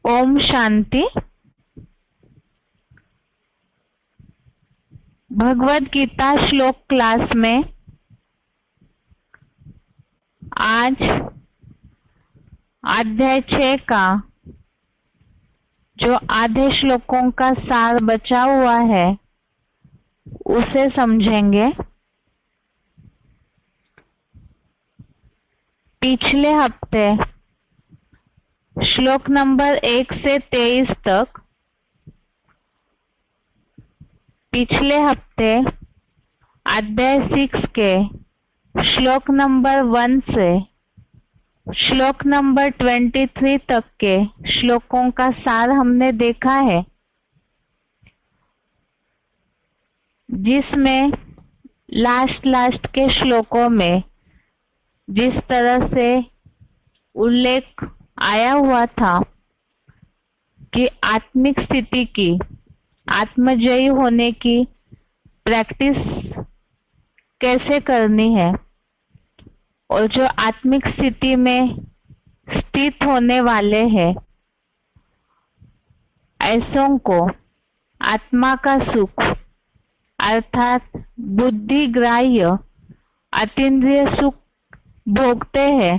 ओम शांति। भगवद गीता श्लोक क्लास में आज अध्याय 6 का जो आधे श्लोकों का सार बचा हुआ है उसे समझेंगे। पिछले हफ्ते श्लोक नंबर 1 से 23 तक, पिछले हफ्ते अध्याय 6 के श्लोक नंबर 1 से श्लोक नंबर 23 तक के श्लोकों का सार हमने देखा है, जिसमें लास्ट के श्लोकों में जिस तरह से उल्लेख आया हुआ था कि आत्मिक स्थिति की, आत्मजयी होने की प्रैक्टिस कैसे करनी है और जो आत्मिक स्थिति में स्थित होने वाले हैं ऐसों को आत्मा का सुख अर्थात बुद्धिग्राह्य अतीन्द्रिय सुख भोगते हैं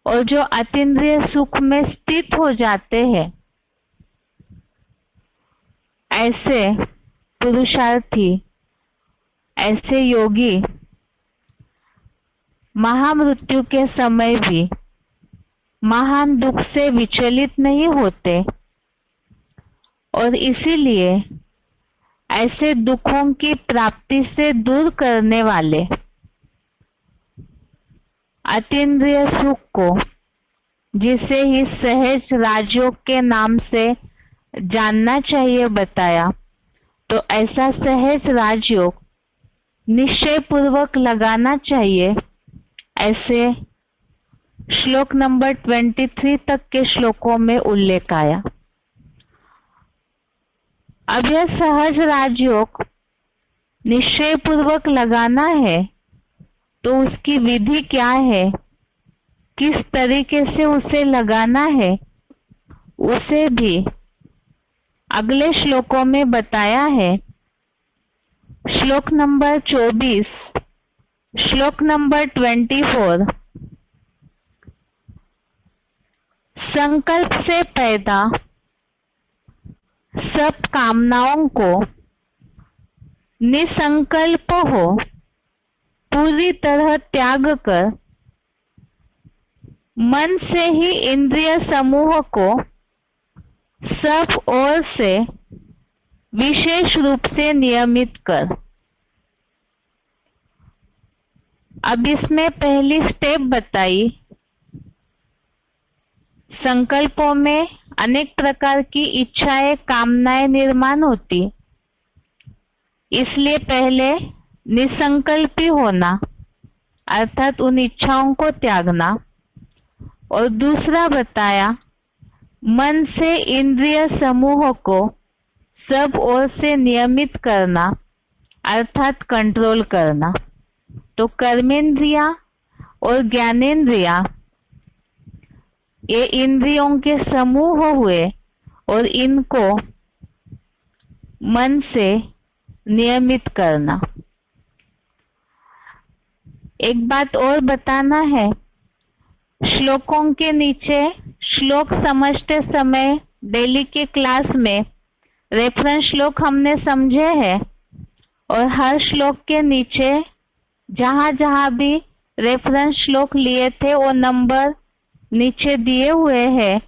और जो अतीन्द्रिय सुख में स्थित हो जाते हैं ऐसे पुरुषार्थी, ऐसे योगी महामृत्यु के समय भी महान दुख से विचलित नहीं होते और इसीलिए ऐसे दुखों की प्राप्ति से दूर करने वाले अतीन्द्रिय सुख को, जिसे ही सहज राजयोग के नाम से जानना चाहिए बताया, तो ऐसा सहज राजयोग निश्चय पूर्वक लगाना चाहिए। ऐसे श्लोक नंबर 23 तक के श्लोकों में उल्लेख आया। अब यह सहज राजयोग निश्चय पूर्वक लगाना है तो उसकी विधि क्या है, किस तरीके से उसे लगाना है, उसे भी अगले श्लोकों में बताया है। श्लोक नंबर 24, श्लोक नंबर 24, संकल्प से पैदा सब कामनाओं को निसंकल्प हो पूरी तरह त्याग कर मन से ही इंद्रिय समूह को सब ओर से विशेष रूप से नियमित कर। अब इसमें पहली स्टेप बताई। संकल्पों में अनेक प्रकार की इच्छाएं, कामनाएं निर्माण होती, इसलिए पहले निसंकल्पी होना अर्थात उन इच्छाओं को त्यागना, और दूसरा बताया मन से इंद्रिय समूह को सब ओर से नियमित करना अर्थात कंट्रोल करना। तो कर्मेंद्रिया और ज्ञानेंद्रिया ये इंद्रियों के समूह हुए और इनको मन से नियमित करना। एक बात और बताना है, श्लोकों के नीचे श्लोक समझते समय डेली के क्लास में रेफरेंस श्लोक हमने समझे हैं और हर श्लोक के नीचे जहां जहां भी रेफरेंस श्लोक लिए थे वो नंबर नीचे दिए हुए हैं।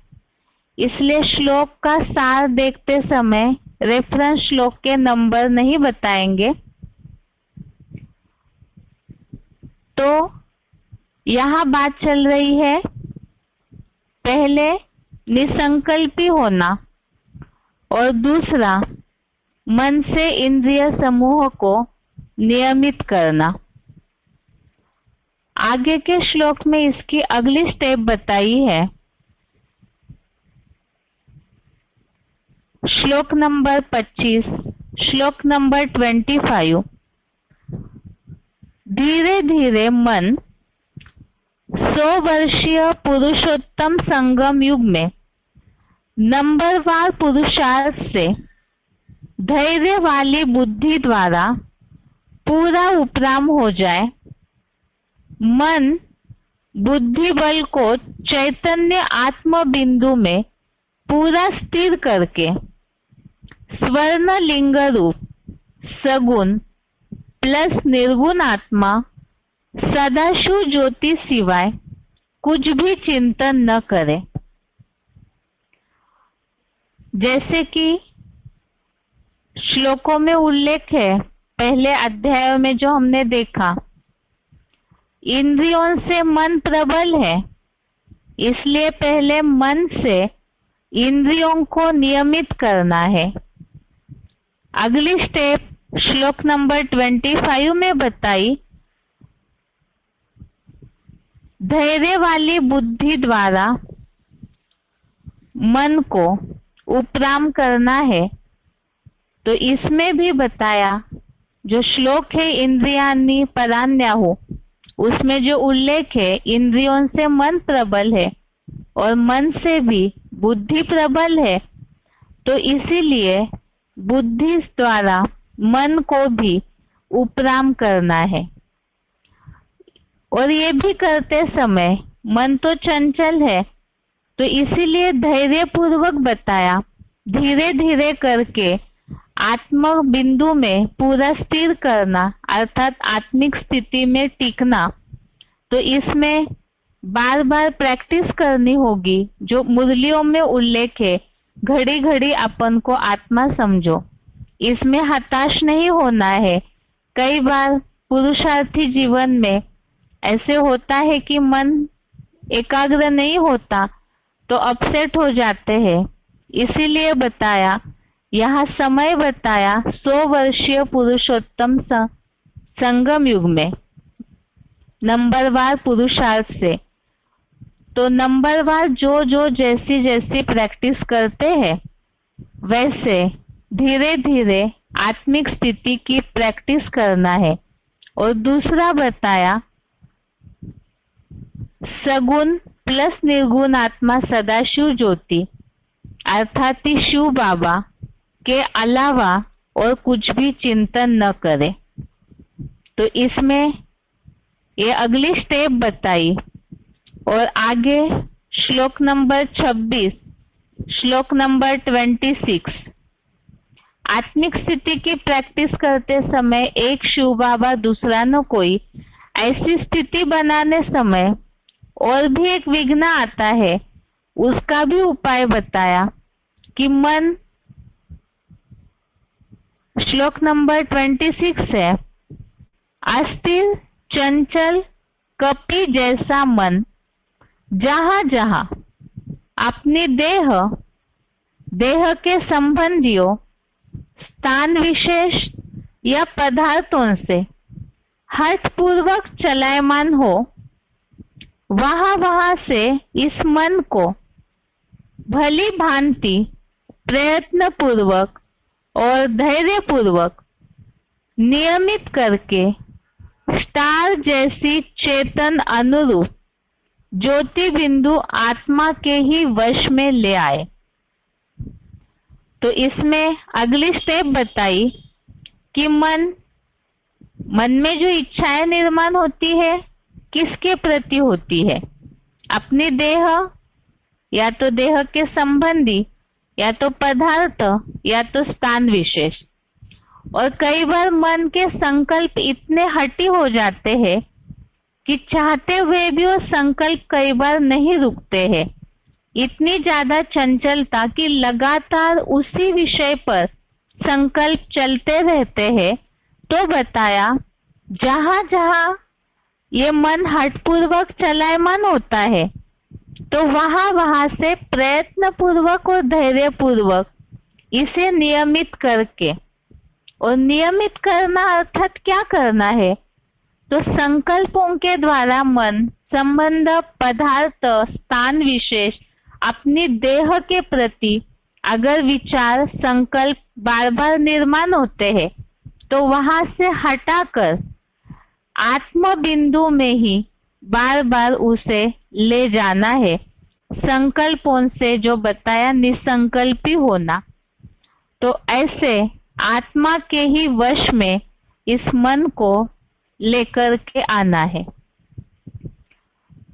इसलिए श्लोक का सार देखते समय रेफरेंस श्लोक के नंबर नहीं बताएंगे। तो यहाँ बात चल रही है पहले निसंकल्पी होना और दूसरा मन से इंद्रिय समूह को नियमित करना। आगे के श्लोक में इसकी अगली स्टेप बताई है। श्लोक नंबर 25, श्लोक नंबर 25, धीरे धीरे मन 100 वर्षीय पुरुषोत्तम संगम युग में नंबरवार पुरुषार्थ से धैर्य वाली बुद्धि द्वारा पूरा उपराम हो जाए, मन बुद्धि बल को चैतन्य आत्म बिंदु में पूरा स्थिर करके स्वर्ण लिंग रूप सगुण प्लस निर्गुण आत्मा सदाशिव ज्योति सिवाय कुछ भी चिंतन न करे। जैसे कि श्लोकों में उल्लेख है, पहले अध्याय में जो हमने देखा, इंद्रियों से मन प्रबल है, इसलिए पहले मन से इंद्रियों को नियमित करना है। अगली स्टेप श्लोक नंबर 25 में बताई, धैर्य वाली बुद्धि द्वारा मन को उपराम करना है। तो इसमें भी बताया, जो श्लोक है इंद्रियानि परान्याहु, उसमें जो उल्लेख है इंद्रियों से मन प्रबल है और मन से भी बुद्धि प्रबल है, तो इसीलिए बुद्धि द्वारा मन को भी उपराम करना है। और ये भी करते समय मन तो चंचल है, तो इसीलिए धैर्य पूर्वक बताया, धीरे धीरे करके आत्म बिंदु में पूरा स्थिर करना, अर्थात आत्मिक स्थिति में टिकना। तो इसमें बार बार प्रैक्टिस करनी होगी। जो मुरलियों में उल्लेख है, घड़ी घड़ी अपन को आत्मा समझो, इसमें हताश नहीं होना है। कई बार पुरुषार्थी जीवन में ऐसे होता है कि मन एकाग्र नहीं होता, तो अपसेट हो जाते हैं। इसीलिए बताया, यहाँ समय बताया 100 वर्षीय पुरुषोत्तम संगम युग में नंबरवार पुरुषार्थ से। तो नंबरवार जो जो जैसी जैसी प्रैक्टिस करते हैं, वैसे धीरे धीरे आत्मिक स्थिति की प्रैक्टिस करना है। और दूसरा बताया, सगुण प्लस निर्गुण आत्मा सदाशिव ज्योति, अर्थात शिव बाबा के अलावा और कुछ भी चिंतन न करे। तो इसमें ये अगली स्टेप बताई। और आगे श्लोक नंबर 26, श्लोक नंबर 26, आत्मिक स्थिति की प्रैक्टिस करते समय एक शिव बाबा दूसरा न कोई, ऐसी स्थिति बनाने समय और भी एक विघ्न आता है, उसका भी उपाय बताया कि मन, श्लोक नंबर 26 है, अस्थिर चंचल कपि जैसा मन जहां जहां अपनी देह के संबंधियों, स्थान विशेष या पदार्थों से हठपूर्वक चलायमान हो, वहां से इस मन को भली भांति प्रयत्न पूर्वक और धैर्य पूर्वक नियमित करके स्टार जैसी चेतन अनुरूप ज्योति बिंदु आत्मा के ही वश में ले आए। तो इसमें अगली स्टेप बताई कि मन में जो इच्छाएं निर्माण होती है, किसके प्रति होती है? अपनी देह, या तो देह के संबंधी, या तो पदार्थ, या तो स्थान विशेष। और कई बार मन के संकल्प इतने हठी हो जाते हैं कि चाहते हुए भी वो संकल्प कई बार नहीं रुकते हैं। इतनी ज्यादा चंचलता कि लगातार उसी विषय पर संकल्प चलते रहते हैं। तो बताया, जहां जहां ये मन हठपूर्वक चलायमान होता है, तो वहां से प्रयत्न पूर्वक और धैर्य पूर्वक इसे नियमित करके, और नियमित करना अर्थात क्या करना है? तो संकल्पों के द्वारा मन संबंध, पदार्थ, स्थान विशेष, अपनी देह के प्रति अगर विचार संकल्प बार बार निर्माण होते हैं, तो वहां से हटाकर आत्म बिंदु में ही बार बार उसे ले जाना है। संकल्पों से जो बताया निसंकल्पी होना, तो ऐसे आत्मा के ही वश में इस मन को लेकर के आना है।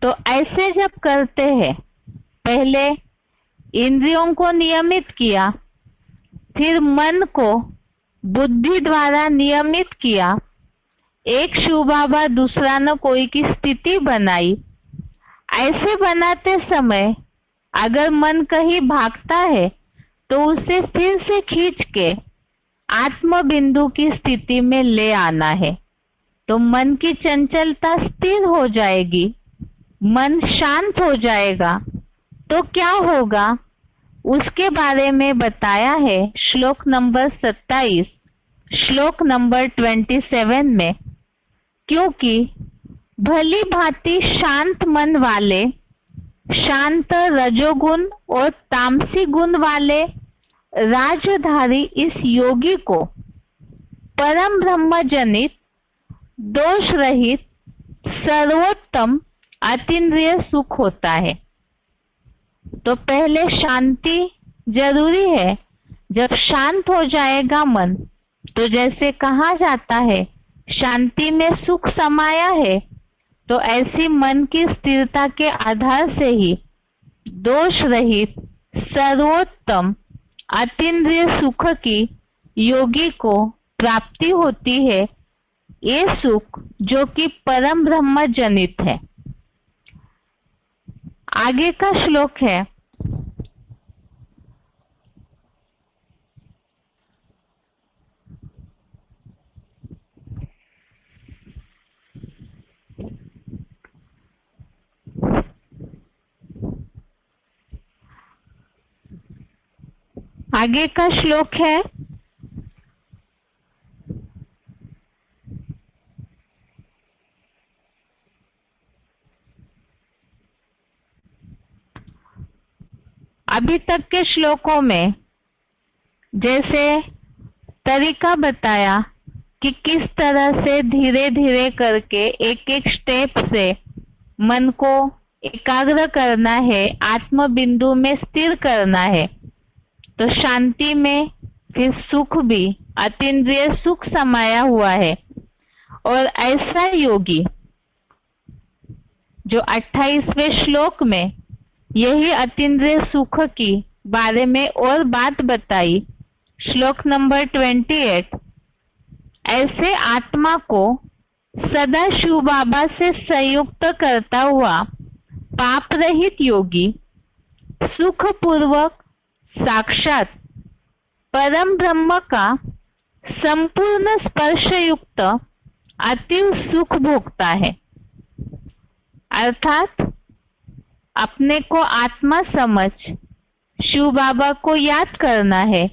तो ऐसे जब करते हैं, पहले इंद्रियों को नियमित किया, फिर मन को बुद्धि द्वारा नियमित किया, एक शिव बाबा दूसरा न कोई की स्थिति बनाई। ऐसे बनाते समय अगर मन कहीं भागता है तो उसे फिर से खींच के आत्म बिंदु की स्थिति में ले आना है। तो मन की चंचलता स्थिर हो जाएगी, मन शांत हो जाएगा। तो क्या होगा उसके बारे में बताया है श्लोक नंबर 27, श्लोक नंबर 27 में। क्योंकि भली भांति शांत मन वाले, शांत रजोगुण और तामसी गुण वाले राजधारी इस योगी को परम ब्रह्म जनित, दोष रहित, सर्वोत्तम अतीन्द्रिय सुख होता है। तो पहले शांति जरूरी है। जब शांत हो जाएगा मन, तो जैसे कहा जाता है शांति में सुख समाया है, तो ऐसी मन की स्थिरता के आधार से ही दोष रहित सर्वोत्तम अतीन्द्रिय सुख की योगी को प्राप्ति होती है। ये सुख जो कि परम ब्रह्म जनित है। आगे का श्लोक है, आगे का श्लोक है, अभी तक के श्लोकों में जैसे तरीका बताया कि किस तरह से धीरे धीरे करके एक एक स्टेप से मन को एकाग्र करना है, आत्म बिंदु में स्थिर करना है। तो शांति में फिर सुख भी, अतीन्द्रिय सुख समाया हुआ है। और ऐसा योगी जो 28वें श्लोक में यही अतीन्द्रिय सुख की बारे में और बात बताई, श्लोक नंबर 28, ऐसे आत्मा को सदा शिव बाबा से संयुक्त करता हुआ पाप रहित योगी सुख पूर्वक साक्षात परम ब्रह्म का संपूर्ण स्पर्श युक्त अतीव सुख भोगता है। अर्थात अपने को आत्मा समझ शिव बाबा को याद करना है,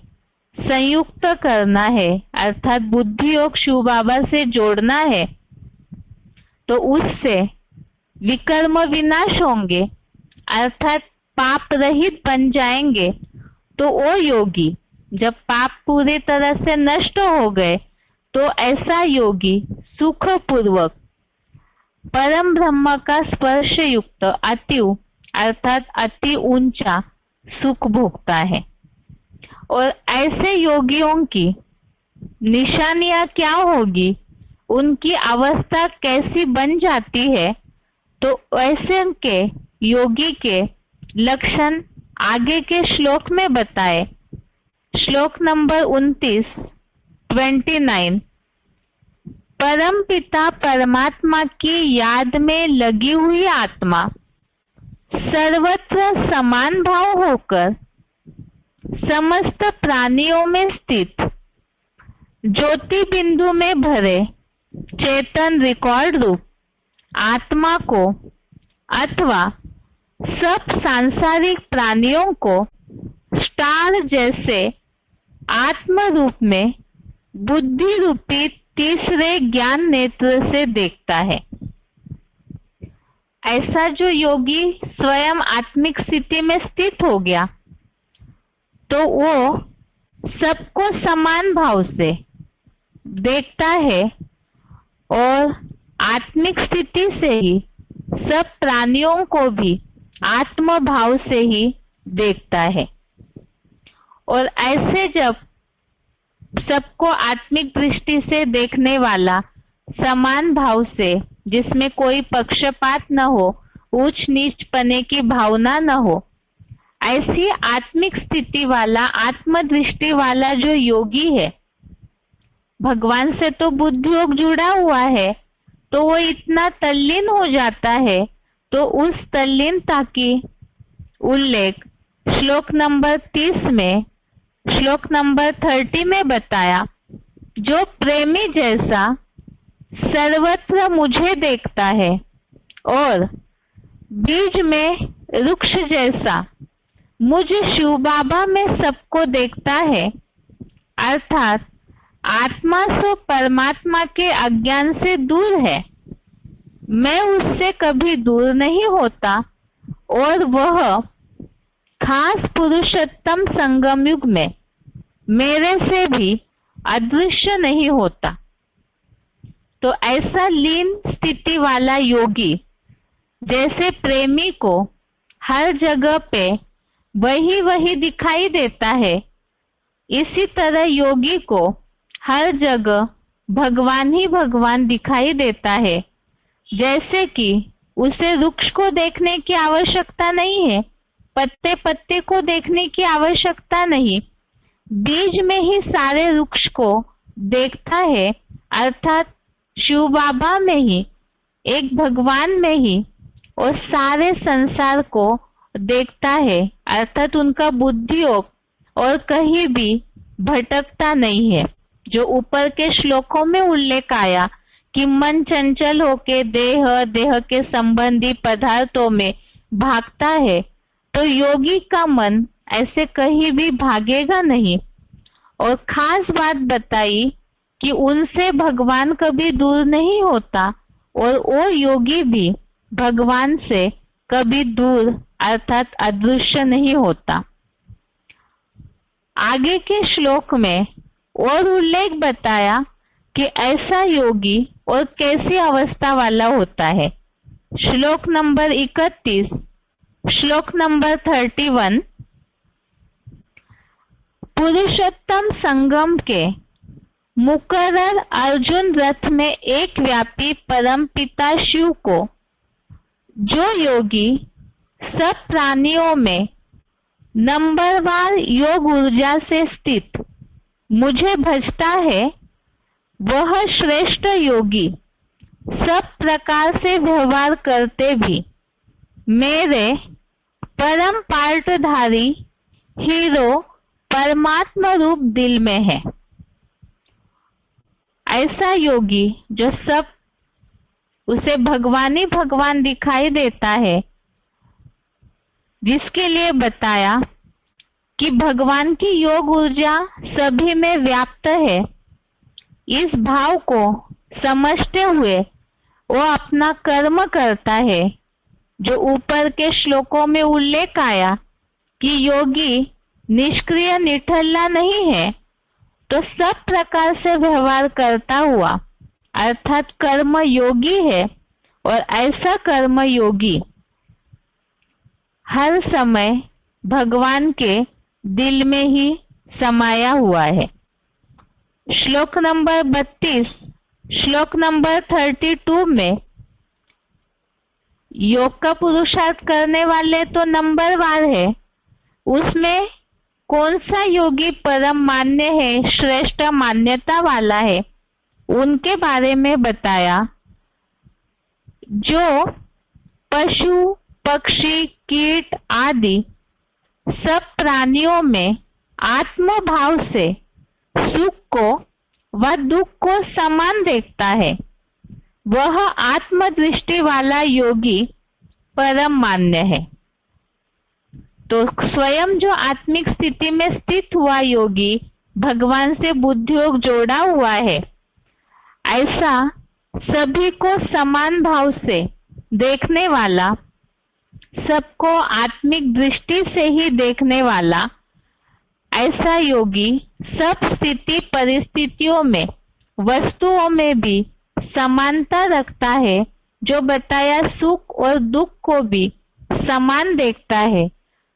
संयुक्त करना है, अर्थात बुद्धि योग शिव बाबा से जोड़ना है। तो उससे विकर्म विनाश होंगे, अर्थात पाप रहित बन जाएंगे। तो वो योगी जब पाप पूरी तरह से नष्ट हो गए, तो ऐसा योगी सुख पूर्वक परम ब्रह्म का स्पर्श युक्त अतीव, अर्थात अति ऊंचा सुख भोगता है। और ऐसे योगियों की निशानियां क्या होगी, उनकी अवस्था कैसी बन जाती है, तो ऐसे के योगी के लक्षण आगे के श्लोक में बताए। श्लोक नंबर 29, 29, परम पिता परमात्मा की याद में लगी हुई आत्मा सर्वत्र समान भाव होकर समस्त प्राणियों में स्थित ज्योति बिंदु में भरे चेतन रिकॉर्ड रूप आत्मा को अथवा सब सांसारिक प्राणियों को स्टार जैसे आत्म रूप में बुद्धि रूपी तीसरे ज्ञान नेत्र से देखता है। ऐसा जो योगी स्वयं आत्मिक स्थिति में स्थित हो गया, तो वो सबको समान भाव से देखता है और आत्मिक स्थिति से ही सब प्राणियों को भी आत्म भाव से ही देखता है। और ऐसे जब सबको आत्मिक दृष्टि से देखने वाला, समान भाव से, जिसमें कोई पक्षपात न हो, ऊंच नीच पने की भावना न हो, ऐसी आत्मिक स्थिति वाला, आत्मदृष्टि वाला जो योगी है, भगवान से तो बुद्धि योग जुड़ा हुआ है, तो वो इतना तल्लीन हो जाता है। तो उस तल्लीनता की उल्लेख श्लोक नंबर 30 में, श्लोक नंबर 30 में बताया। जो प्रेमी जैसा सर्वत्र मुझे देखता है और बीज में वृक्ष जैसा मुझ शिव बाबा में सबको देखता है, अर्थात आत्मा सो परमात्मा के अज्ञान से दूर है, मैं उससे कभी दूर नहीं होता और वह खास पुरुषोत्तम संगम युग में मेरे से भी अदृश्य नहीं होता। तो ऐसा लीन स्थिति वाला योगी, जैसे प्रेमी को हर जगह पे वही वही दिखाई देता है, इसी तरह योगी को हर जगह भगवान ही भगवान दिखाई देता है। जैसे कि उसे वृक्ष को देखने की आवश्यकता नहीं है, पत्ते पत्ते को देखने की आवश्यकता नहीं, बीज में ही सारे वृक्ष को देखता है, अर्थात शिव बाबा में ही, एक भगवान में ही, और सारे संसार को देखता है, अर्थात उनका बुद्धि योग और कहीं भी भटकता नहीं है। जो ऊपर के श्लोकों में उल्लेख आया कि मन चंचल होके देह के संबंधी पदार्थों में भागता है, तो योगी का मन ऐसे कहीं भी भागेगा नहीं। और खास बात बताई कि उनसे भगवान कभी दूर नहीं होता और वो योगी भी भगवान से कभी दूर, अर्थात अदृश्य नहीं होता। आगे के श्लोक में और उल्लेख बताया कि ऐसा योगी और कैसी अवस्था वाला होता है। श्लोक नंबर 31, श्लोक नंबर 31, पुरुषोत्तम संगम के मुकर्रर अर्जुन रथ में एक व्यापी परम पिता शिव को जो योगी सब प्राणियों में नंबरवार योग ऊर्जा से स्थित मुझे भजता है, वह श्रेष्ठ योगी सब प्रकार से व्यवहार करते भी मेरे परम पार्टधारी हीरो परमात्मा रूप दिल में है। ऐसा योगी जो सब उसे भगवान ही भगवान दिखाई देता है, जिसके लिए बताया कि भगवान की योग ऊर्जा सभी में व्याप्त है, इस भाव को समझते हुए वो अपना कर्म करता है। जो ऊपर के श्लोकों में उल्लेख आया कि योगी निष्क्रिय निठल्ला नहीं है, तो सब प्रकार से व्यवहार करता हुआ, अर्थात कर्म योगी है। और ऐसा कर्म योगी हर समय भगवान के दिल में ही समाया हुआ है। श्लोक नंबर 32, श्लोक नंबर 32 में योग का पुरुषार्थ करने वाले तो नंबरवार है, उसमें कौन सा योगी परम मान्य है, श्रेष्ठ मान्यता वाला है, उनके बारे में बताया। जो पशु पक्षी कीट आदि सब प्राणियों में आत्म भाव से सुख को व दुख को समान देखता है, वह आत्मदृष्टि वाला योगी परम मान्य है। तो स्वयं जो आत्मिक स्थिति में स्थित हुआ योगी भगवान से बुद्धि योग जोड़ा हुआ है, ऐसा सभी को समान भाव से देखने वाला, सबको आत्मिक दृष्टि से ही देखने वाला, ऐसा योगी सब स्थिति परिस्थितियों में, वस्तुओं में भी समानता रखता है। जो बताया सुख और दुख को भी समान देखता है,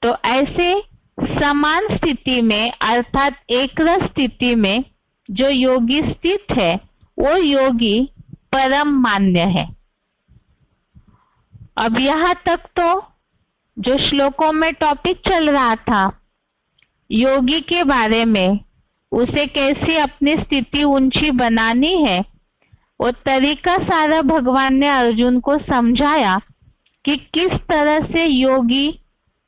तो ऐसे समान स्थिति में अर्थात एकरस स्थिति में जो योगी स्थित है वो योगी परम मान्य है। अब यहाँ तक तो जो श्लोकों में टॉपिक चल रहा था योगी के बारे में, उसे कैसे अपनी स्थिति ऊंची बनानी है, वो तरीका सारा भगवान ने अर्जुन को समझाया कि किस तरह से योगी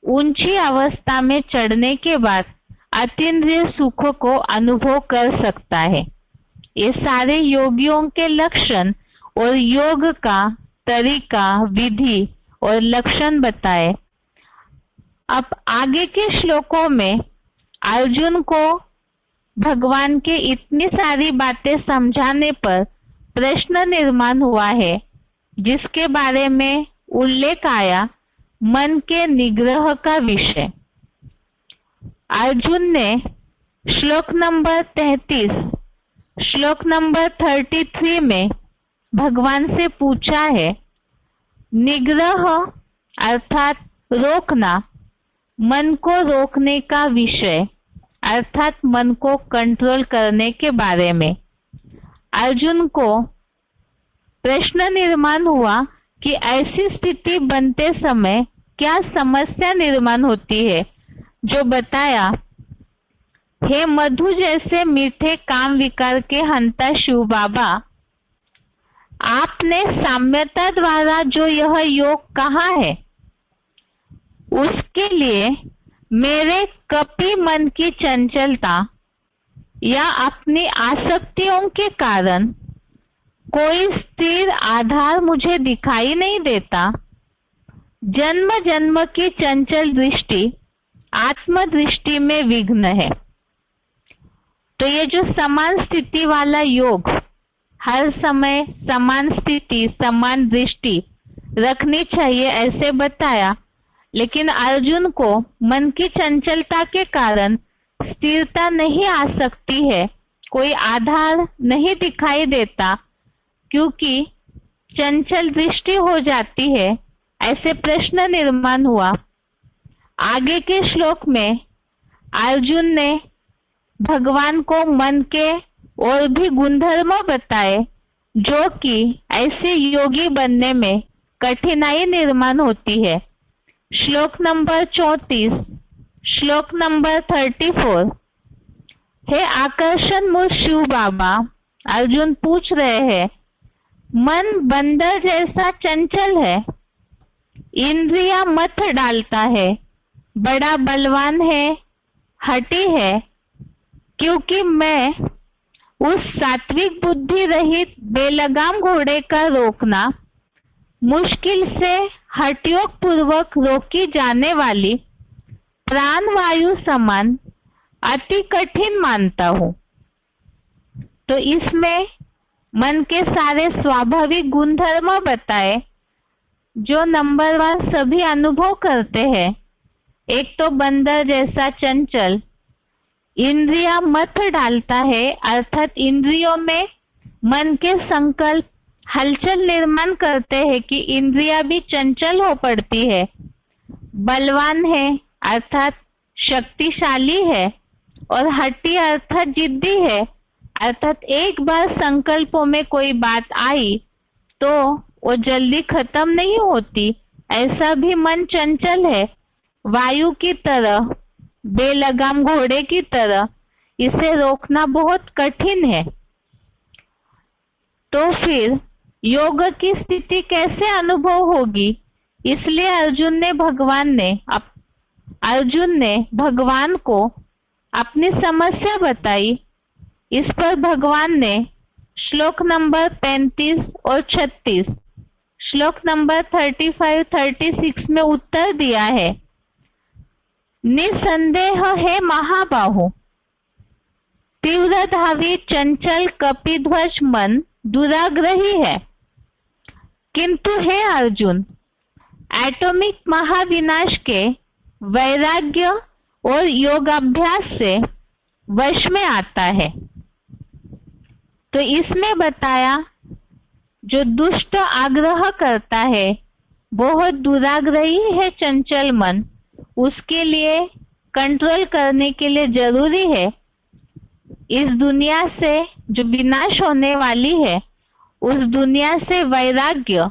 ऊंची अवस्था में चढ़ने के बाद अतीन्द्रिय सुख को अनुभव कर सकता है। ये सारे योगियों के लक्षण और योग का तरीका, विधि और लक्षण बताए। अब आगे के श्लोकों में अर्जुन को भगवान के इतनी सारी बातें समझाने पर प्रश्न निर्माण हुआ है, जिसके बारे में उल्लेख आया मन के निग्रह का विषय। अर्जुन ने श्लोक नंबर 33, श्लोक नंबर 33 में भगवान से पूछा है, निग्रह अर्थात रोकना, मन को रोकने का विषय अर्थात मन को कंट्रोल करने के बारे में। अर्जुन को प्रश्न निर्माण हुआ कि ऐसी स्थिति बनते समय क्या समस्या निर्माण होती है, जो बताया, हे मधु जैसे मीठे काम विकार के हंता शिव बाबा, आपने साम्यता द्वारा जो यह योग कहा है, उसके लिए मेरे कपि मन की चंचलता या अपनी आसक्तियों के कारण कोई स्थिर आधार मुझे दिखाई नहीं देता। जन्म जन्म की चंचल दृष्टि आत्म दृष्टि में विघ्न है। तो ये जो समान स्थिति वाला योग, हर समय समान स्थिति समान दृष्टि रखनी चाहिए ऐसे बताया, लेकिन अर्जुन को मन की चंचलता के कारण स्थिरता नहीं आ सकती है, कोई आधार नहीं दिखाई देता, क्योंकि चंचल दृष्टि हो जाती है, ऐसे प्रश्न निर्माण हुआ। आगे के श्लोक में अर्जुन ने भगवान को मन के और भी गुणधर्म बताए, जो कि ऐसे योगी बनने में कठिनाई निर्माण होती है। श्लोक नंबर 34, श्लोक नंबर 34। हे आकर्षण मूल शिव बाबा, अर्जुन पूछ रहे हैं, मन बंदर जैसा चंचल है, इंद्रियां मत डालता है, बड़ा बलवान है, हठी है, क्योंकि मैं उस सात्विक बुद्धि रहित बेलगाम घोड़े का रोकना मुश्किल से हठयोग पूर्वक रोकी जाने वाली प्राणवायु समान अति कठिन मानता हूँ। तो इसमें मन के सारे स्वाभाविक गुणधर्म बताए, जो नंबरवार सभी अनुभव करते हैं। एक तो बंदर जैसा चंचल, इंद्रिया मत डालता है, अर्थात इंद्रियों में मन के संकल्प हलचल निर्माण करते हैं कि इंद्रिया भी चंचल हो पड़ती है। बलवान है अर्थात शक्तिशाली है, और हठी अर्थात जिद्दी है, अर्थात एक बार संकल्पों में कोई बात आई तो वो जल्दी खत्म नहीं होती, ऐसा भी मन चंचल है। वायु की तरह, बेलगाम घोड़े की तरह इसे रोकना बहुत कठिन है। तो फिर योग की स्थिति कैसे अनुभव होगी? इसलिए अर्जुन ने भगवान को अपनी समस्या बताई। इस पर भगवान ने श्लोक नंबर 35 और 36, श्लोक नंबर 35-36 में उत्तर दिया है। निसंदेह है महाबाहु, तीव्र धावी चंचल कपिध्वज मन दुराग्रही है, किंतु हे अर्जुन, एटॉमिक महाविनाश के वैराग्य और योगाभ्यास से वश में आता है। तो इसमें बताया, जो दुष्ट आग्रह करता है, बहुत दुराग्रही है चंचल मन, उसके लिए कंट्रोल करने के लिए जरूरी है इस दुनिया से जो विनाश होने वाली है, उस दुनिया से वैराग्य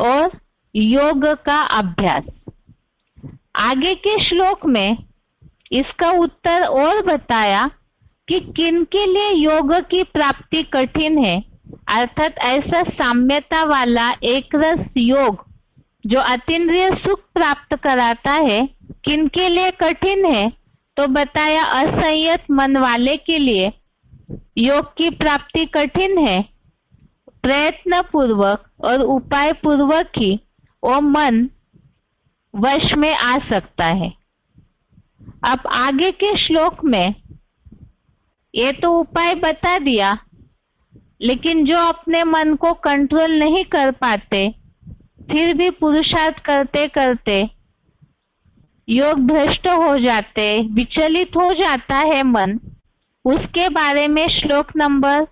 और योग का अभ्यास। आगे के श्लोक में इसका उत्तर और बताया कि किन के लिए योग की प्राप्ति कठिन है, अर्थात ऐसा साम्यता वाला एक रस योग जो अतीन्द्रिय सुख प्राप्त कराता है, किन के लिए कठिन है। तो बताया असंयत मन वाले के लिए योग की प्राप्ति कठिन है। प्रयत्न पूर्वक और उपाय पूर्वक ही वो मन वश में आ सकता है। अब आगे के श्लोक में ये तो उपाय बता दिया, लेकिन जो अपने मन को कंट्रोल नहीं कर पाते, फिर भी पुरुषार्थ करते करते योग भ्रष्ट हो जाते, विचलित हो जाता है मन, उसके बारे में श्लोक नंबर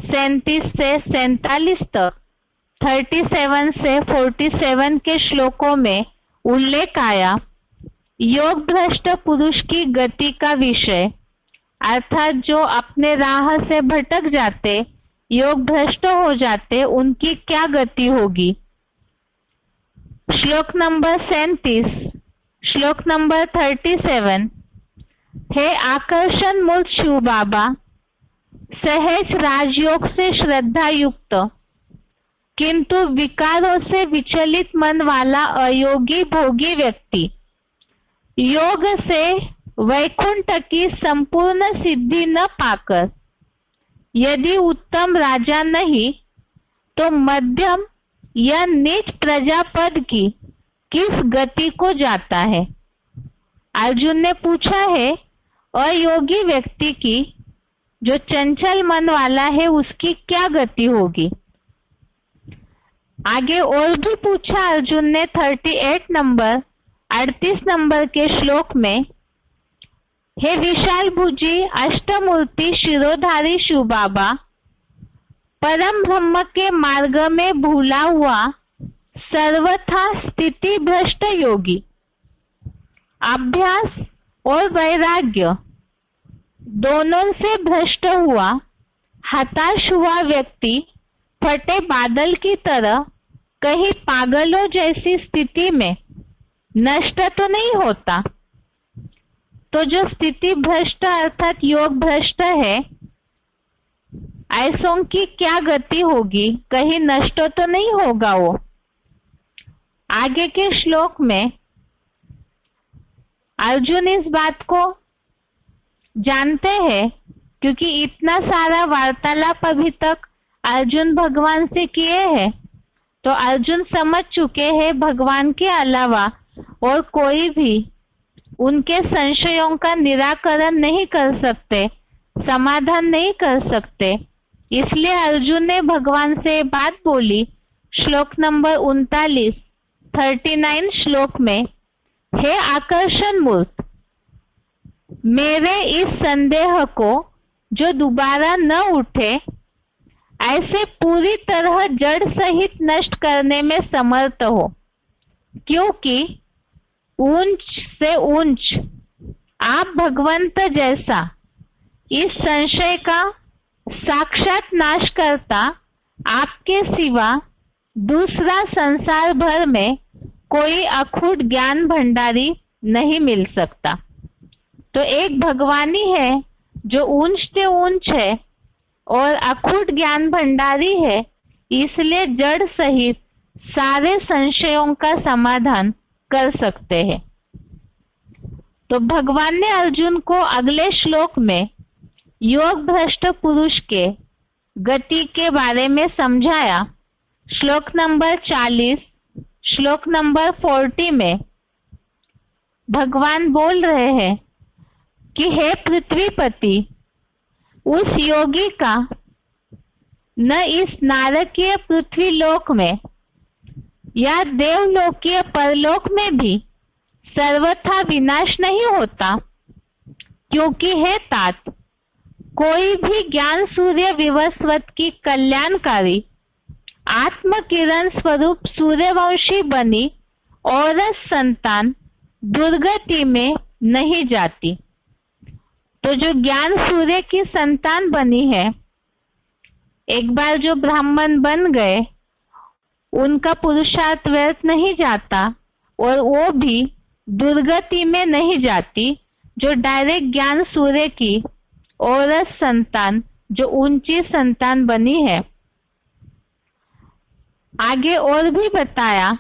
37 से 47 तक 37 से 47 के श्लोकों में उल्लेख आया। योग भ्रष्ट पुरुष की गति का विषय, अर्थात जो अपने राह से भटक जाते, योग भ्रष्ट हो जाते, उनकी क्या गति होगी। श्लोक नंबर 37, श्लोक नंबर 37। हे आकर्षण मूर्त शिव बाबा, सहज राजयोग से श्रद्धा युक्त किंतु विकारों से विचलित मन वाला अयोगी भोगी व्यक्ति योग से वैकुंठ की संपूर्ण सिद्धि न पाकर यदि उत्तम राजा नहीं तो मध्यम या नीच प्रजापद की किस गति को जाता है। अर्जुन ने पूछा है अयोगी व्यक्ति की, जो चंचल मन वाला है, उसकी क्या गति होगी। आगे और भी पूछा अर्जुन ने 38 नंबर के श्लोक में, हे विशाल भुजी अष्टमूर्ति शिरोधारी शिव बाबा, परम ब्रह्म के मार्ग में भूला हुआ सर्वथा स्थिति भ्रष्ट योगी, अभ्यास और वैराग्य दोनों से भ्रष्ट हुआ हताश हुआ व्यक्ति फटे बादल की तरह कहीं पागलों जैसी स्थिति में नष्ट तो नहीं होता। तो जो स्थिति भ्रष्ट अर्थात योग भ्रष्ट है, ऐसों की क्या गति होगी, कहीं नष्ट तो नहीं होगा वो। आगे के श्लोक में अर्जुन इस बात को जानते हैं, क्योंकि इतना सारा वार्तालाप अभी तक अर्जुन भगवान से किए हैं, तो अर्जुन समझ चुके हैं भगवान के अलावा और कोई भी उनके संशयों का निराकरण नहीं कर सकते, समाधान नहीं कर सकते। इसलिए अर्जुन ने भगवान से बात बोली। श्लोक नंबर 39 श्लोक में, हे आकर्षण मूर्त, मेरे इस संदेह को जो दोबारा न उठे ऐसे पूरी तरह जड़ सहित नष्ट करने में समर्थ हो, क्योंकि ऊंच से ऊंच आप भगवंत जैसा इस संशय का साक्षात नाश करता आपके सिवा दूसरा संसार भर में कोई अखूट ज्ञान भंडारी नहीं मिल सकता। तो एक भगवान ही है जो ऊंच से ऊंच है और अखूट ज्ञान भंडारी है, इसलिए जड़ सहित सारे संशयों का समाधान कर सकते हैं। तो भगवान ने अर्जुन को अगले श्लोक में योग भ्रष्ट पुरुष के गति के बारे में समझाया। श्लोक नंबर 40, श्लोक नंबर 40 में भगवान बोल रहे हैं कि हे पृथ्वीपति, उस योगी का न इस नारकीय पृथ्वी लोक में या देवलोकीय परलोक में भी सर्वथा विनाश नहीं होता, क्योंकि हे तात, कोई भी ज्ञान सूर्य विवस्वत की कल्याणकारी आत्म किरण स्वरूप सूर्यवंशी बनी औरत संतान दुर्गति में नहीं जाती। तो जो ज्ञान सूर्य की संतान बनी है, एक बार जो ब्राह्मण बन गए, उनका पुरुषार्थ व्यर्थ नहीं जाता और वो भी दुर्गति में नहीं जाती। जो डायरेक्ट ज्ञान सूर्य की औरत संतान जो ऊंची संतान बनी है। आगे और भी बताया,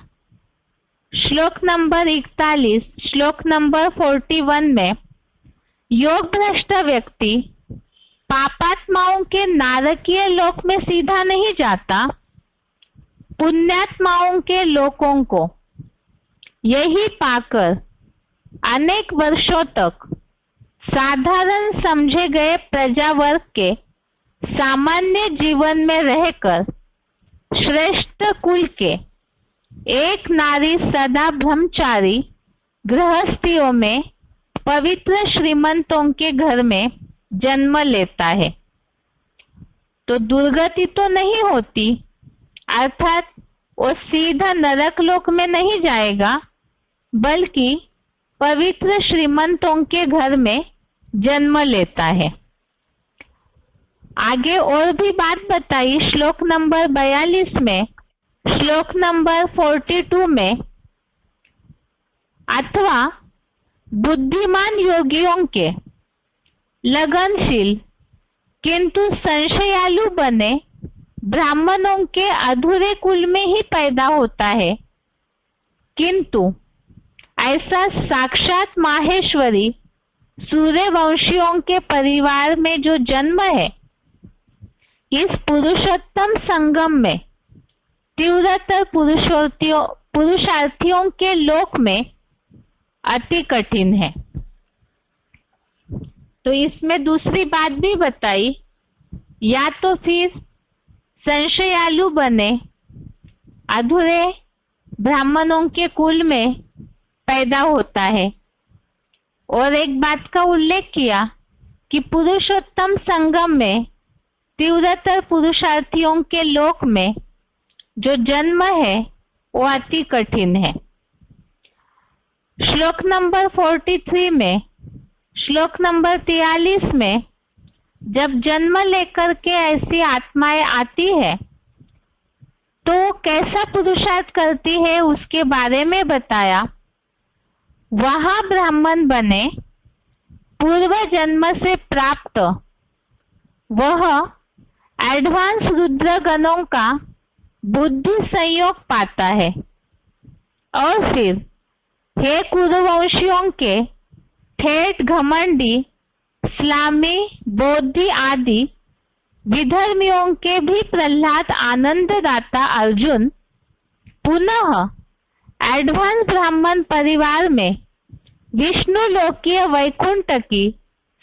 श्लोक नंबर 41, श्लोक नंबर 41 में योग भ्रष्ट व्यक्ति पापात्माओं के नारकीय लोक में सीधा नहीं जाता, पुण्यात्माओं के लोकों को यही पाकर अनेक वर्षों तक साधारण समझे गए प्रजावर्ग के सामान्य जीवन में रहकर श्रेष्ठ कुल के एक नारी सदा ब्रह्मचारी गृहस्थियों में पवित्र श्रीमंतों के घर में जन्म लेता है। तो दुर्गति तो नहीं होती, अर्थात वो सीधा नरक लोक में नहीं जाएगा, बल्कि पवित्र श्रीमंतों के घर में जन्म लेता है। आगे और भी बात बताई श्लोक नंबर 42 में, श्लोक नंबर 42 में, अथवा बुद्धिमान योगियों के लगनशील किंतु संशयालु बने ब्राह्मणों के अधूरे कुल में ही पैदा होता है, किंतु ऐसा साक्षात माहेश्वरी सूर्यवंशियों के परिवार में जो जन्म है, इस पुरुषोत्तम संगम में तीव्रतर पुरुषार्थियों के लोक में अति कठिन है। तो इसमें दूसरी बात भी बताई, या तो फिर संशयालु बने अधूरे ब्राह्मणों के कुल में पैदा होता है, और एक बात का उल्लेख किया कि पुरुषोत्तम संगम में तीव्रतर पुरुषार्थियों के लोक में जो जन्म है वो अति कठिन है। श्लोक नंबर 43 में, श्लोक नंबर 43 में जब जन्म लेकर के ऐसी आत्माएं आती है तो कैसा पुरुषार्थ करती है उसके बारे में बताया। वहां ब्राह्मण बने पूर्व जन्म से प्राप्त वह एडवांस रुद्र गणों का बुद्धि संयोग पाता है, और फिर हे कुरुवंशियों के ठेठ घमंडी स्लामी बोधि आदि विधर्मियों के भी प्रहलाद आनंददाता अर्जुन पुनः एडवांस ब्राह्मण परिवार में विष्णु लोकीय वैकुंठ की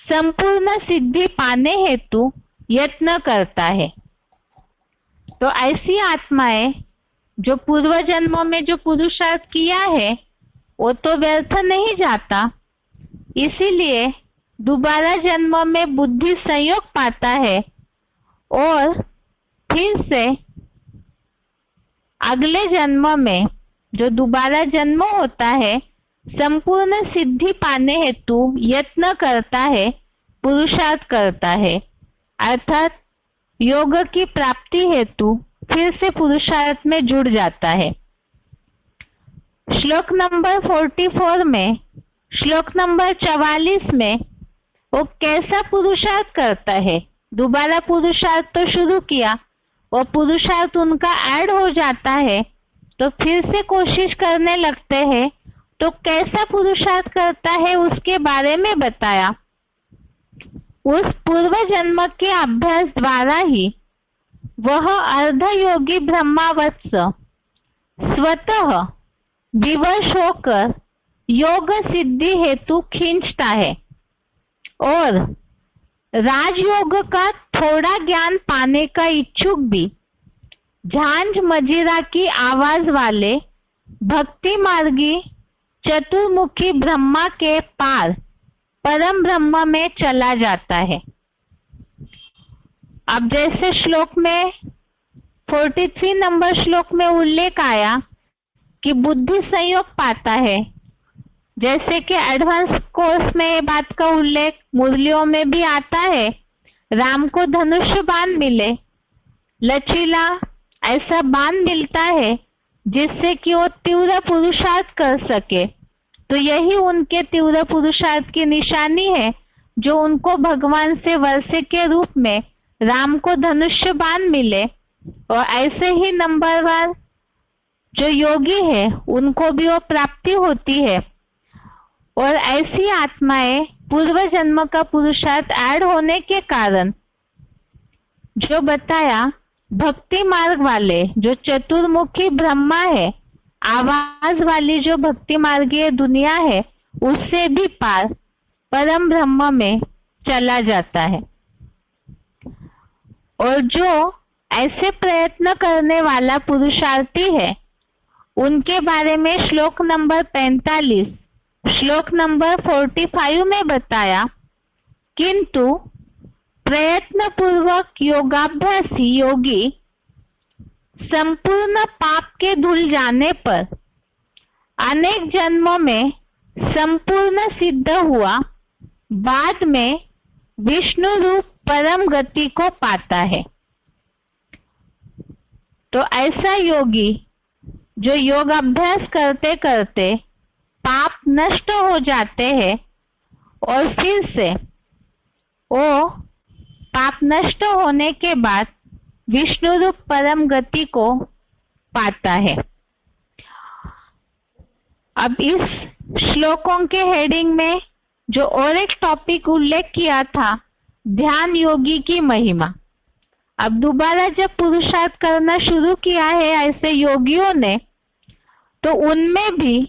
संपूर्ण सिद्धि पाने हेतु यत्न करता है। तो ऐसी आत्माएं जो पूर्व जन्मों में जो पुरुषार्थ किया है वो तो व्यर्थ नहीं जाता, इसीलिए दोबारा जन्म में बुद्धि संयोग पाता है और फिर से अगले जन्म में जो दोबारा जन्म होता है संपूर्ण सिद्धि पाने हेतु यत्न करता है, पुरुषार्थ करता है, अर्थात योग की प्राप्ति हेतु फिर से पुरुषार्थ में जुड़ जाता है। श्लोक नंबर 44 में, श्लोक नंबर 44 में वो कैसा पुरुषार्थ करता है। दोबारा पुरुषार्थ तो शुरू किया, वो पुरुषार्थ उनका ऐड हो जाता है तो फिर से कोशिश करने लगते हैं, तो कैसा पुरुषार्थ करता है उसके बारे में बताया। उस पूर्व जन्म के अभ्यास द्वारा ही वह अर्ध योगी ब्रह्मावत्स स्वतः विवश होकर योग सिद्धि हेतु खींचता है और राजयोग का थोड़ा ज्ञान पाने का इच्छुक भी झांझ मजीरा की आवाज वाले भक्ति मार्गी चतुर्मुखी ब्रह्मा के पार परम ब्रह्म में चला जाता है। अब जैसे श्लोक में 43 नंबर श्लोक में उल्लेख आया कि बुद्धि संयोग पाता है। जैसे कि एडवांस कोर्स में ये बात का उल्लेख मुरलियों में भी आता है, राम को धनुष बाण मिले, लचीला ऐसा बाण मिलता है जिससे कि वो तीव्र पुरुषार्थ कर सके। तो यही उनके तीव्र पुरुषार्थ की निशानी है जो उनको भगवान से वर्षे के रूप में राम को धनुष्य बाण मिले। और ऐसे ही नंबरवार जो योगी है उनको भी वो प्राप्ति होती है। और ऐसी आत्माएं पूर्व जन्म का पुरुषार्थ ऐड होने के कारण जो बताया भक्ति मार्ग वाले जो चतुर्मुखी ब्रह्मा है, आवाज वाली जो भक्ति मार्गीय दुनिया है, उससे भी पार परम ब्रह्म में चला जाता है। और जो ऐसे प्रयत्न करने वाला पुरुषार्थी है उनके बारे में श्लोक नंबर 45 श्लोक नंबर 45 में बताया, किंतु प्रयत्न पूर्वक योगाभ्यासी योगी संपूर्ण पाप के धुल जाने पर अनेक जन्मों में संपूर्ण सिद्ध हुआ, बाद में विष्णु रूप परम गति को पाता है। तो ऐसा योगी जो योग अभ्यास करते करते पाप नष्ट हो जाते हैं और फिर से वो पाप नष्ट होने के बाद विष्णु रूप परम गति को पाता है। अब इस श्लोकों के हेडिंग में जो और एक टॉपिक उल्लेख किया था, ध्यान योगी की महिमा। अब दोबारा जब पुरुषार्थ करना शुरू किया है ऐसे योगियों ने, तो उनमें भी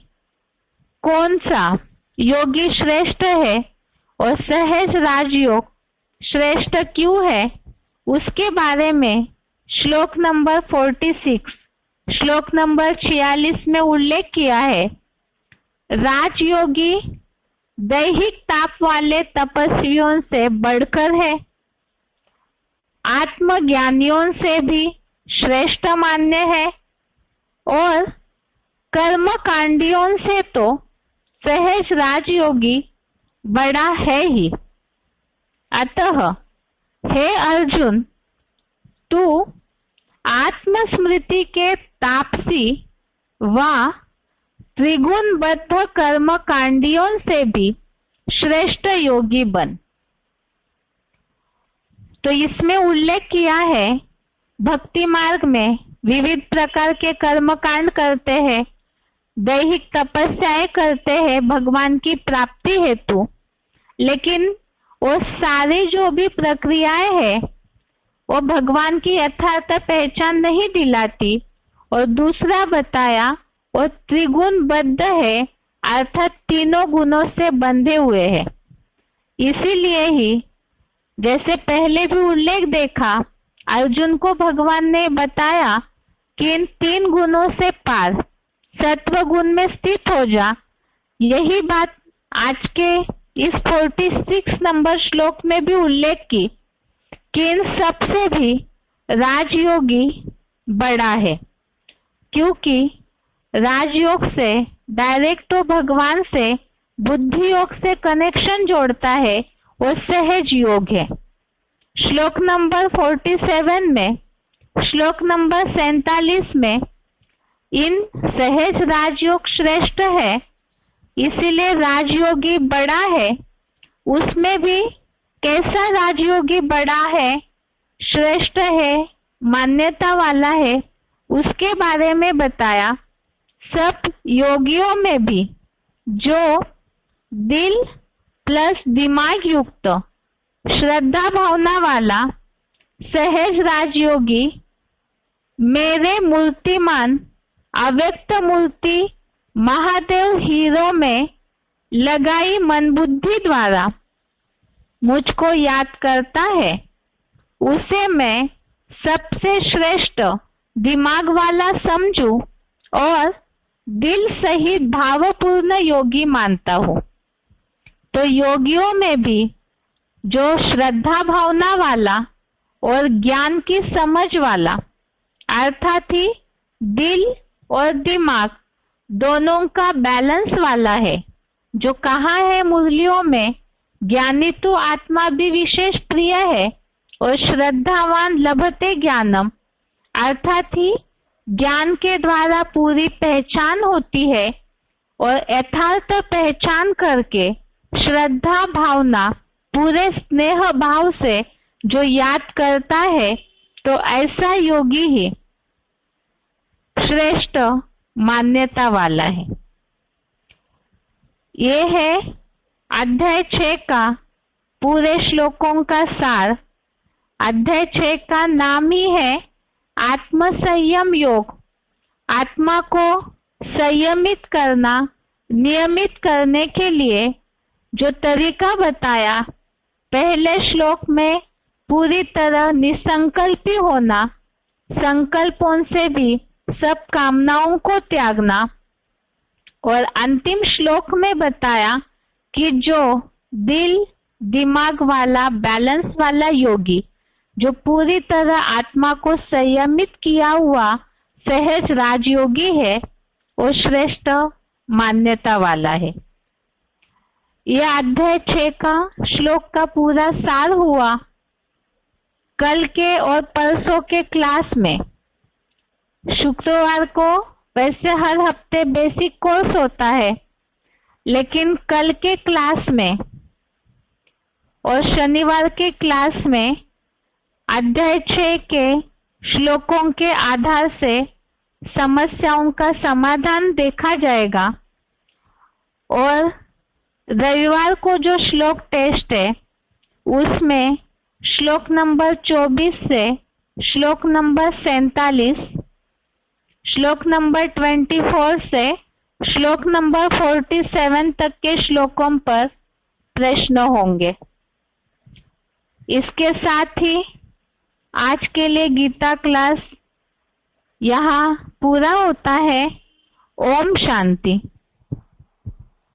कौन सा योगी श्रेष्ठ है और सहज राजयोग श्रेष्ठ क्यों है, उसके बारे में श्लोक नंबर 46 श्लोक नंबर 46 में उल्लेख किया है। राजयोगी दैहिक ताप वाले तपस्वियों से बढ़कर है, आत्मज्ञानियों से भी श्रेष्ठ मान्य है और कर्मकांडियों से तो सहज राजयोगी बड़ा है ही। अतः हे अर्जुन, तू आत्मस्मृति के तापसी व त्रिगुणबद्ध कर्मकांडियों से भी श्रेष्ठ योगी बन। तो इसमें उल्लेख किया है भक्ति मार्ग में विविध प्रकार के कर्मकांड करते हैं, दैहिक तपस्याएं करते हैं भगवान की प्राप्ति हेतु, लेकिन वो सारी जो भी प्रक्रियाएं हैं वो भगवान की यथार्थ पहचान नहीं दिलाती। और दूसरा बताया वो त्रिगुणबद्ध है, अर्थात तीनों गुणों से बंधे हुए हैं। इसीलिए ही जैसे पहले भी उल्लेख देखा, अर्जुन को भगवान ने बताया कि इन 3 गुणों से पार सत्व गुण में स्थित हो जा। यही बात आज के इस 46 नंबर श्लोक में भी उल्लेख की कि इन सबसे भी राजयोगी बड़ा है, क्योंकि राजयोग से डायरेक्ट तो भगवान से बुद्धि योग से कनेक्शन जोड़ता है, वो सहज योग है। श्लोक नंबर 47 में श्लोक नंबर 47 में इन सहज राजयोग श्रेष्ठ है, इसीलिए राजयोगी बड़ा है। उसमें भी कैसा राजयोगी बड़ा है, श्रेष्ठ है, मान्यता वाला है, उसके बारे में बताया। सब योगियों में भी जो दिल प्लस दिमाग युक्त श्रद्धा भावना वाला सहज राजयोगी मेरे मूर्तिमान अव्यक्त मूर्ति महादेव हीरो में लगाई मन बुद्धि द्वारा मुझको याद करता है, उसे मैं सबसे श्रेष्ठ दिमाग वाला समझूं और दिल सहित भावपूर्ण योगी मानता हूँ। तो योगियों में भी जो श्रद्धा भावना वाला और ज्ञान की समझ वाला अर्थात ही दिल और दिमाग दोनों का बैलेंस वाला है। जो कहा है मुरलियों में, ज्ञानी तो आत्मा भी विशेष प्रिय है और श्रद्धावान लभते ज्ञानम, अर्थात ही ज्ञान के द्वारा पूरी पहचान होती है और यथार्थ पहचान करके श्रद्धा भावना पूरे स्नेह भाव से जो याद करता है, तो ऐसा योगी ही श्रेष्ठ मान्यता वाला है। ये है अध्याय 6 का पूरे श्लोकों का सार। अध्याय 6 का नाम ही है आत्म संयम योग। आत्मा को संयमित करना, नियमित करने के लिए जो तरीका बताया, पहले श्लोक में पूरी तरह निसंकल्पी होना, संकल्पों से भी सब कामनाओं को त्यागना, और अंतिम श्लोक में बताया कि जो दिल दिमाग वाला बैलेंस वाला योगी, जो पूरी तरह आत्मा को संयमित किया हुआ सहज राजयोगी है, वो श्रेष्ठ मान्यता वाला है। यह अध्याय 6 का श्लोक का पूरा सार हुआ। कल के और परसों के क्लास में, शुक्रवार को वैसे हर हफ्ते बेसिक कोर्स होता है, लेकिन कल के क्लास में और शनिवार के क्लास में अध्याय 6 के श्लोकों के आधार से समस्याओं का समाधान देखा जाएगा। और रविवार को जो श्लोक टेस्ट है, उसमें श्लोक नंबर 24 से श्लोक नंबर 47, श्लोक नंबर 24 से श्लोक नंबर 47 तक के श्लोकों पर प्रश्न होंगे। इसके साथ ही आज के लिए गीता क्लास यहाँ पूरा होता है। ओम शांति।